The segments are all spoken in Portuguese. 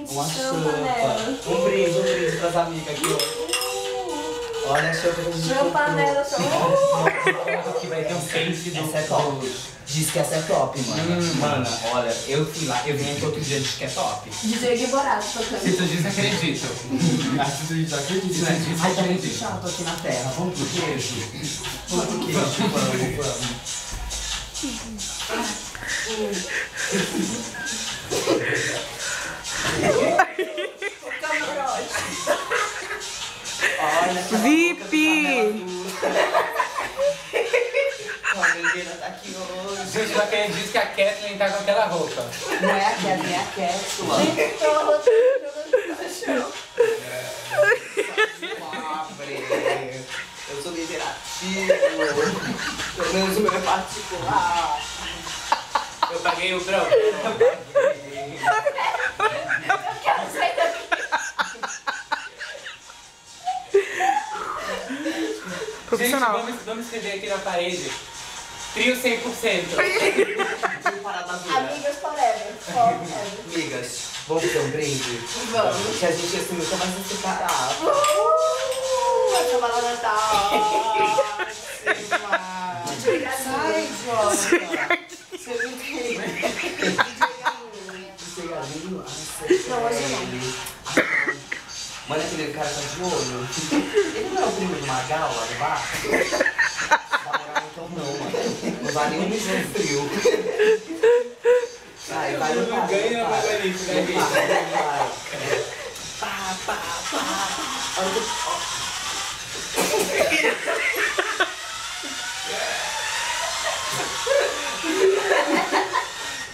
gente, Uma chama sopa. nela. Um brinde pras amigas aqui, ó. Olha a sopa que a gente Champa nela, Aqui vai ter um peixe do... Essa é top. Diz que essa é top, mano. Mano, olha, eu fui lá, eu vim aqui outro dia, diz que é top. DJ Guiborato tocando. Se tu diz, acredito. Se tu diz, acredita. Se tu diz, Ai, tá muito acredito. chato aqui na terra. Vamos pro queijo? Vamos pro queijo, vamos. Olha, VIP! a menina tá aqui hoje. Gente, não acredito que a Kathleen tá com aquela roupa. Não é a Kathleen, é a Kétula. Eu sou interativo. Pelo menos o meu é particular. Eu paguei o branco. Profissional. Gente, vamos escrever aqui na parede. Trio 100%. Amigas forever. Forever. Amigas, vamos fazer um brinde? Vamos. Que a gente assim nunca vai se separar. Essa bala Natal. Sai, Jota. Você não tem. Não, hoje não. Mano, aquele cara tá de olho. Ele não é o primo do Magal lá do bar? Então não, mano. Não vai nem um mijão frio. Vai, Eu não ganho a Margarita, né, gente? Vai. Pá, pá, pá.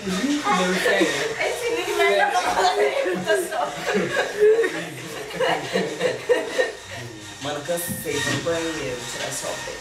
Não, sério. Esse Nick vai dar uma paleta só. Mano, cansei, vou no banheiro, tirar só o pé.